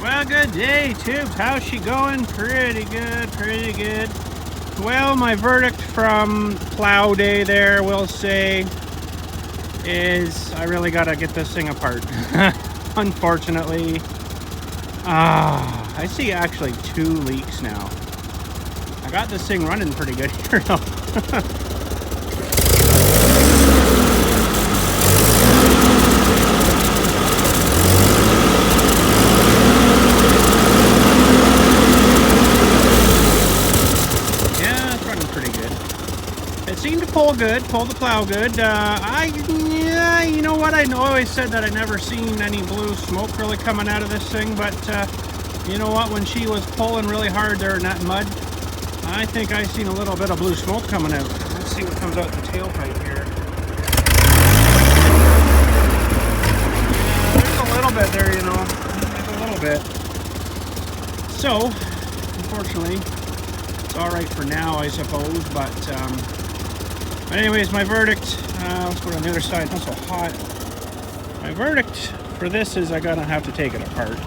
Well, good day, Tubes. How's she going? Pretty good, pretty good. Well, my verdict from plow day there, we'll say, is I really gotta get this thing apart. Unfortunately. I see actually 2 leaks now. I got this thing running pretty good here though. It seemed to pull good, pull the plow good. Yeah, you know what? I always said that I never seen any blue smoke really coming out of this thing, but you know what? When she was pulling really hard there in that mud, I think I seen a little bit of blue smoke coming out. Let's see what comes out the tailpipe here. Yeah, there's a little bit there, you know. There's a little bit. So, unfortunately, it's all right for now, I suppose, but anyways, my verdict, let's go on the other side, not so hot. My verdict for this is I'm gonna have to take it apart.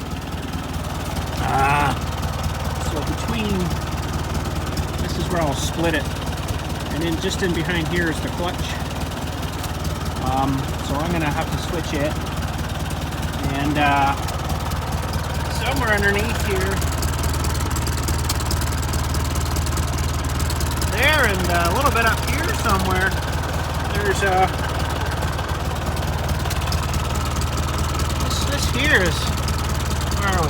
So between, this is where I'll split it, and then just in behind here is the clutch. So I'm gonna have to switch it, and somewhere underneath here, there, and a little bit up here somewhere, there's this here is, where are we?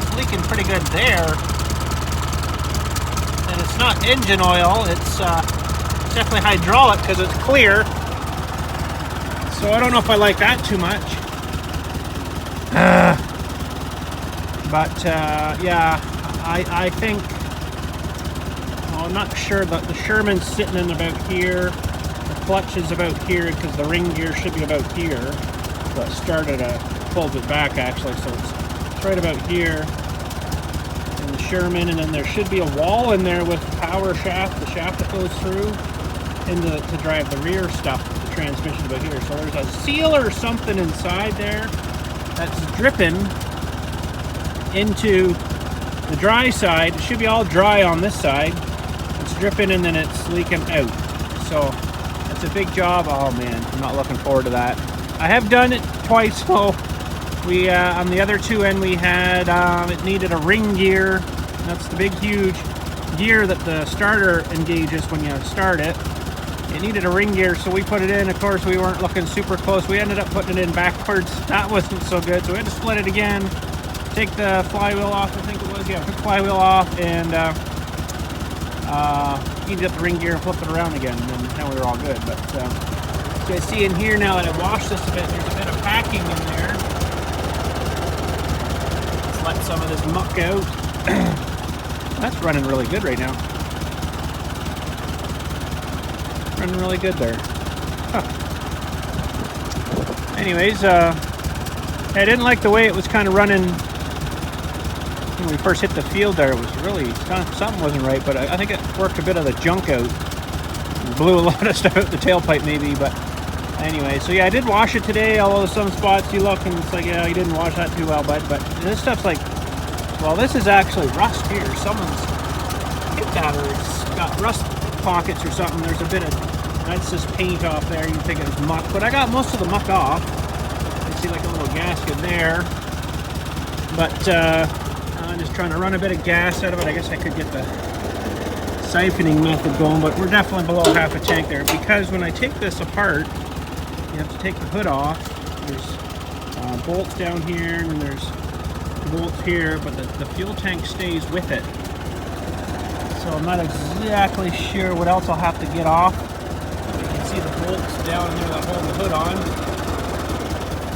It's leaking pretty good there, and it's not engine oil, it's definitely hydraulic because it's clear, so I don't know if I like that too much. But yeah, I think, I'm not sure that the Sherman's sitting in about here. The clutch is about here because the ring gear should be about here. So it started, pulled it back actually, so it's right about here. And the Sherman, and then there should be a wall in there with the power shaft, the shaft that goes through to drive the rear stuff, the transmission about here. So there's a seal or something inside there that's dripping into the dry side. It should be all dry on this side. It's dripping and then it's leaking out. So it's a big job. Oh man, I'm not looking forward to that. I have done it twice. So we on the other two end we had it needed a ring gear. That's the big huge gear that the starter engages when you start it. It needed a ring gear, so we put it in. Of course, we weren't looking super close. We ended up putting it in backwards. That wasn't so good, so we had to split it again. Take the flywheel off, I think it was. Yeah, took the flywheel off and heated up the ring gear and flipped it around again, and then now we were all good. But you guys see in here now that I washed this a bit, there's a bit of packing in there. Let's let some of this muck out. That's running really good right now. Running really good there. Huh. Anyways, I didn't like the way it was kind of running when we first hit the field there. It was really, something wasn't right, but I think it worked a bit of the junk out. It blew a lot of stuff out the tailpipe maybe, but anyway. So yeah, I did wash it today, although some spots you look and it's like, yeah, you didn't wash that too well, bud. But this stuff's like, well, this is actually rust here. Someone's hit that, or it's got rust pockets or something. There's a bit of, that's just paint off there. You'd think it was muck, but I got most of the muck off. You see like a little gasket there, but I'm just trying to run a bit of gas out of it. I guess I could get the siphoning method going, but we're definitely below half a tank there, because when I take this apart, you have to take the hood off. There's bolts down here, and then there's bolts here, but the fuel tank stays with it. So I'm not exactly sure what else I'll have to get off. You can see the bolts down there that hold the hood on.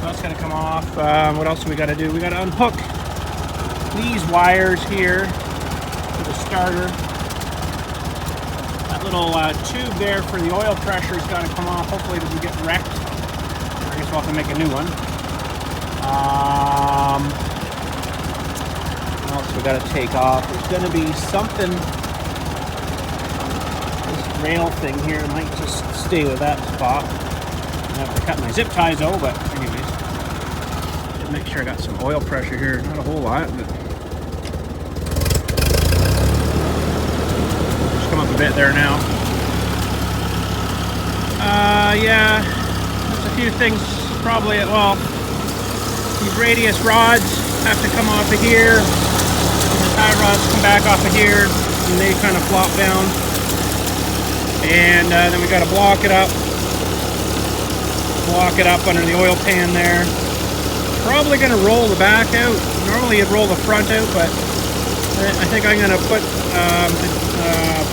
So that's going to come off. What else do we got to do? We got to unhook these wires here for the starter. That little tube there for the oil pressure has got to come off. Hopefully it doesn't get wrecked. I guess we'll have to make a new one. What else we got to take off? There's going to be something. This rail thing here might just stay with that spot. I have to cut my zip ties though, but anyways. make sure I got some oil pressure here. Not a whole lot, but just come up a bit there now. Yeah, there's a few things probably. Well, these radius rods have to come off of here, and the tie rods come back off of here, and they kind of flop down. And then we got to block it up under the oil pan there. Probably going to roll the back out. Normally you'd roll the front out, but I think I'm going to put the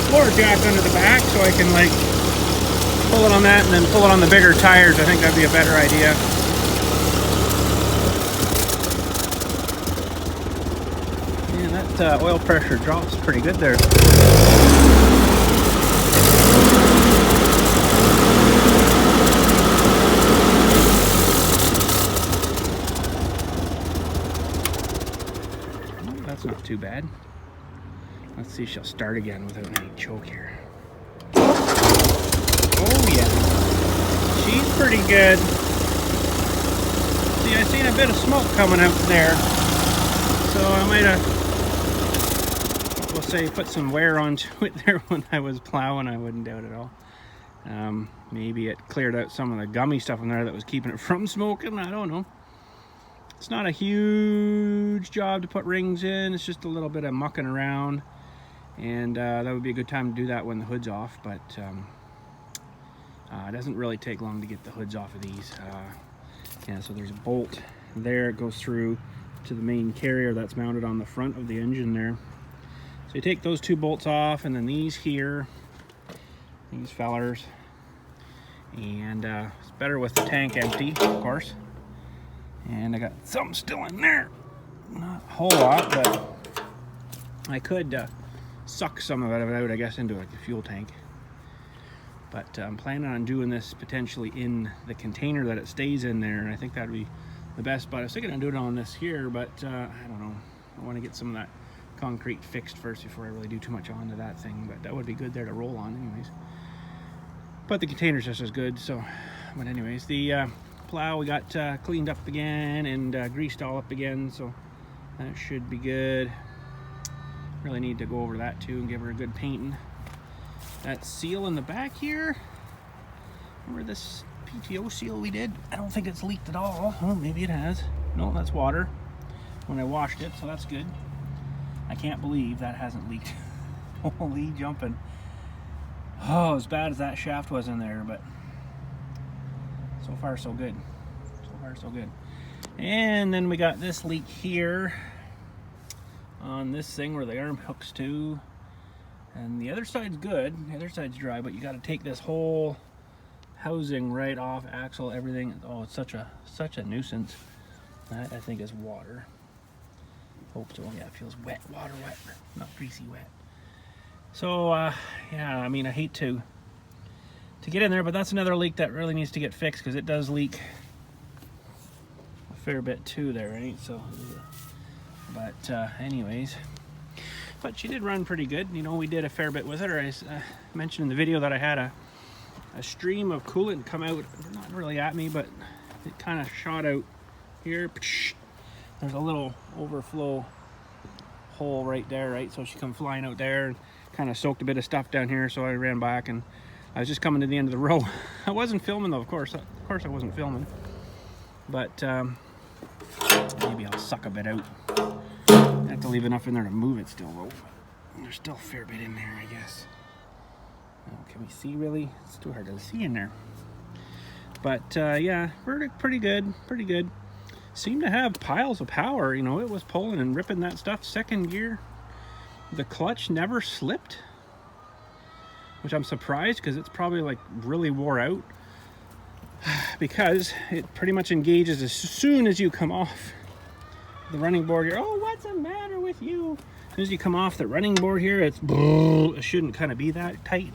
floor jack under the back so I can like pull it on that and then pull it on the bigger tires. I think that'd be a better idea. Yeah, that oil pressure drops pretty good there. That's not too bad. Let's see if she'll start again without any choke here. Oh yeah, she's pretty good. See, I seen a bit of smoke coming out there, so I might have, we'll say, put some wear onto it there when I was plowing. I wouldn't doubt it at all. Maybe it cleared out some of the gummy stuff in there that was keeping it from smoking. I don't know. It's not a huge job to put rings in. It's just a little bit of mucking around, and that would be a good time to do that when the hood's off. But it doesn't really take long to get the hoods off of these. Yeah, so there's a bolt there. It goes through to the main carrier that's mounted on the front of the engine there. So you take those two bolts off, and then these here, these fellers, and it's better with the tank empty, of course. And I got some still in there. Not a whole lot, but I could suck some of it out, I guess, into like a fuel tank. But I'm planning on doing this potentially in the container that it stays in there, and I think that would be the best. But I was thinking of doing it on this here, but I don't know. I want to get some of that concrete fixed first before I really do too much onto that thing. But that would be good there to roll on anyways. But the container's just as good, so. But anyways, the plow we got cleaned up again and greased all up again, so that should be good. Really need to go over that too and give her a good painting. That seal in the back here, remember this PTO seal we did? I don't think it's leaked at all. Oh, maybe it has. No, that's water when I washed it, so that's good. I can't believe that hasn't leaked. Holy jumping. Oh, as bad as that shaft was in there, but so far so good. So far so good. And then we got this leak here on this thing where the arm hooks to. And the other side's good, the other side's dry, but you got to take this whole housing right off, axle, everything. Oh, it's such a nuisance. That I think is water. Hope so. Yeah, it feels wet, water wet, not greasy wet. So yeah, I mean, I hate to get in there, but that's another leak that really needs to get fixed, because it does leak a fair bit too there, right? So, but anyways. But she did run pretty good. You know, we did a fair bit with her. I mentioned in the video that I had a stream of coolant come out, not really at me, but it kind of shot out here. There's a little overflow hole right there, right? So she come flying out there and kind of soaked a bit of stuff down here. So I ran back, and I was just coming to the end of the row. I wasn't filming though, of course I wasn't filming. But maybe I'll suck a bit out. I have to leave enough in there to move it still though. There's still a fair bit in there, I guess. Oh, can we see really? It's too hard to see in there. But yeah, verdict pretty good, pretty good. Seemed to have piles of power, you know, it was pulling and ripping that stuff. Second gear, the clutch never slipped, which I'm surprised, because it's probably like really wore out, because it pretty much engages as soon as you come off the running board here. Oh, what's the matter with you? As soon as you come off the running board here, it shouldn't kind of be that tight.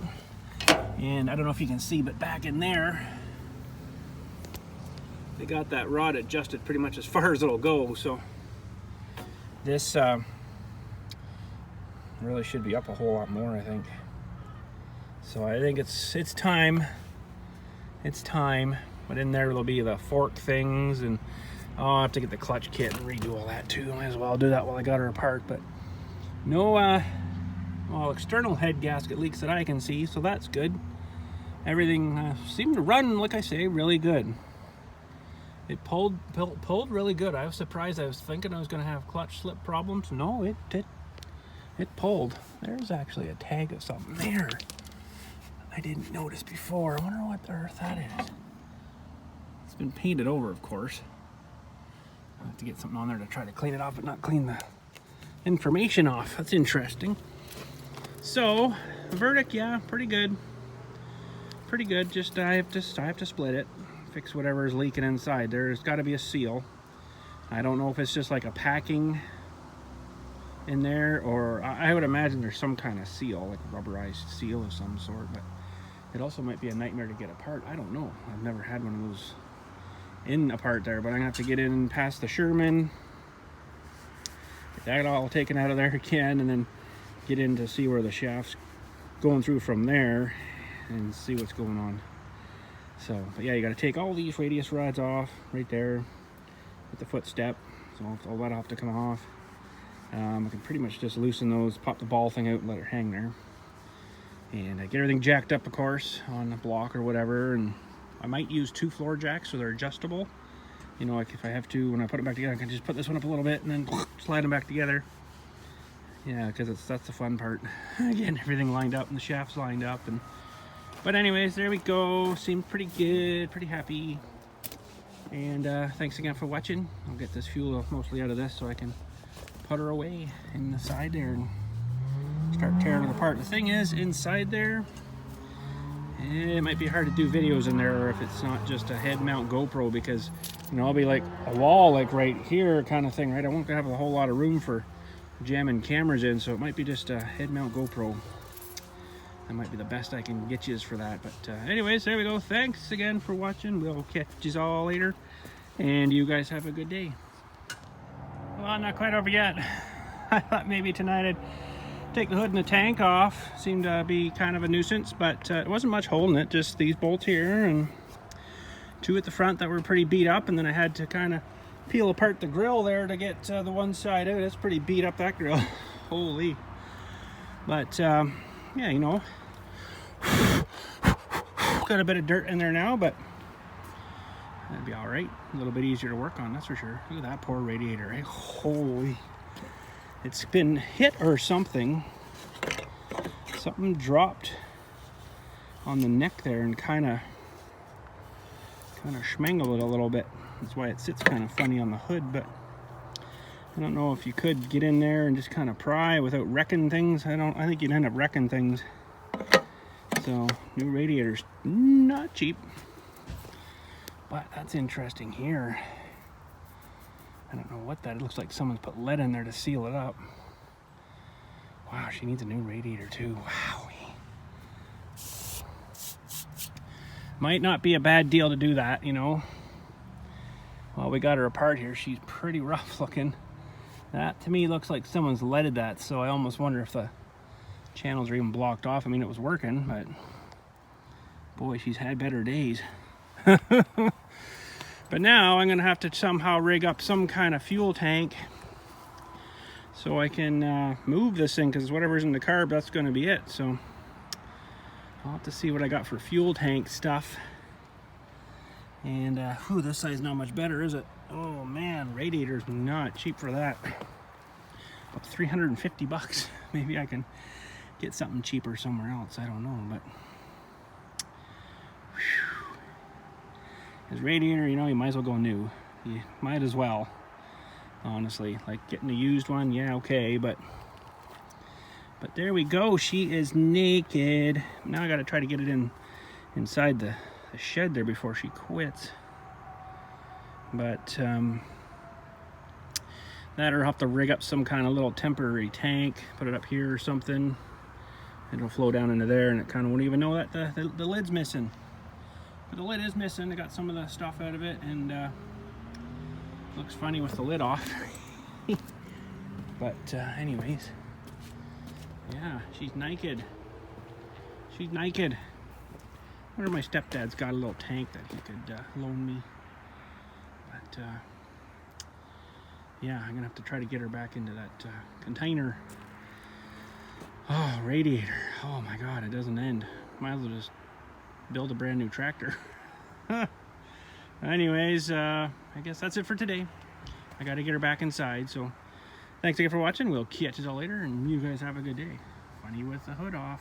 And I don't know if you can see, but back in there, they got that rod adjusted pretty much as far as it'll go. So this really should be up a whole lot more, I think. So I think it's time. It's time. But in there will be the fork things and I'll have to get the clutch kit and redo all that too. Might as well do that while I got her apart. But no well, external head gasket leaks that I can see, so that's good. Everything seemed to run, like I say, really good. It pulled really good. I was surprised. I was thinking I was going to have clutch slip problems. No, it pulled. There's actually a tag of something there I didn't notice before. I wonder what the earth that is. It's been painted over, of course. I'll have to get something on there to try to clean it off, but not clean the information off. That's interesting. So, verdict, yeah, pretty good. Pretty good. Just I have to split it, fix whatever is leaking inside. There's got to be a seal. I don't know if it's just like a packing in there, or I would imagine there's some kind of seal, like a rubberized seal of some sort, but it also might be a nightmare to get apart. I don't know. I've never had one of those in apart there, but I'm gonna have to get in past the Sherman, get that all taken out of there again, and then get in to see where the shaft's going through from there and see what's going on. So, but yeah, you got to take all these radius rods off right there with the footstep, so all that'll have to come off. I can pretty much just loosen those, pop the ball thing out and let it hang there, and get everything jacked up, of course, on the block or whatever. And I might use 2 floor jacks so they're adjustable, you know, like if I have to, when I put it back together, I can just put this one up a little bit and then slide them back together. Yeah, because that's the fun part. Getting everything lined up and the shafts lined up. But anyways, there we go. Seemed pretty good, pretty happy. And thanks again for watching. I'll get this fuel mostly out of this so I can put her away in the side there and start tearing it apart. The thing is, inside there, it might be hard to do videos in there if it's not just a head mount GoPro, because, you know, I'll be like a wall like right here kind of thing, right? I won't have a whole lot of room for jamming cameras in, so it might be just a head mount GoPro. That might be the best I can get you for that. But anyways, there we go. Thanks again for watching. We'll catch you all later, and you guys have a good day. Well, I'm not quite over yet. I thought maybe tonight I'd take the hood and the tank off. Seemed to be kind of a nuisance, but it wasn't much holding it, just these bolts here and 2 at the front that were pretty beat up, and then I had to kind of peel apart the grill there to get the one side out. It's pretty beat up, that grill. Holy. But yeah, you know, got a bit of dirt in there now, but that'd be all right. A little bit easier to work on, that's for sure. Look at that poor radiator, right? Holy. It's been hit or something. Something dropped on the neck there and kind of schmangled it a little bit. That's why it sits kind of funny on the hood, but I don't know if you could get in there and just kind of pry without wrecking things. I think you'd end up wrecking things. So, new radiator's not cheap. But that's interesting here. I don't know what that, it looks like someone's put lead in there to seal it up. Wow, she needs a new radiator too. Wow. Might not be a bad deal to do that, you know. Well, we got her apart here. She's pretty rough looking. That to me looks like someone's leaded that, so I almost wonder if the channels are even blocked off. I mean, it was working, but boy, she's had better days. But now I'm gonna have to somehow rig up some kind of fuel tank so I can move this thing, because whatever's in the carb, that's gonna be it. So I'll have to see what I got for fuel tank stuff. And whew, this side's not much better, is it? Oh man, radiator's not cheap for that. About 350 bucks. Maybe I can get something cheaper somewhere else, I don't know, but whew. His radiator, you know, you might as well go new. You might as well, honestly. Like getting a used one, yeah, okay, but there we go. She is naked. Now I gotta try to get it inside the shed there before she quits. But that, or I'll have to rig up some kind of little temporary tank, put it up here or something. It'll flow down into there, and it kind of won't even know that the lid's missing. But the lid is missing. I got some of the stuff out of it, and looks funny with the lid off. But anyways, yeah, she's naked. She's naked. I wonder if my stepdad's got a little tank that he could loan me. But yeah, I'm gonna have to try to get her back into that container. Oh, radiator. Oh my God, it doesn't end. Might as well just build a brand new tractor. Anyways, I guess that's it for today. I gotta get her back inside, so thanks again for watching. We'll catch you all later, and you guys have a good day. Funny with the hood off.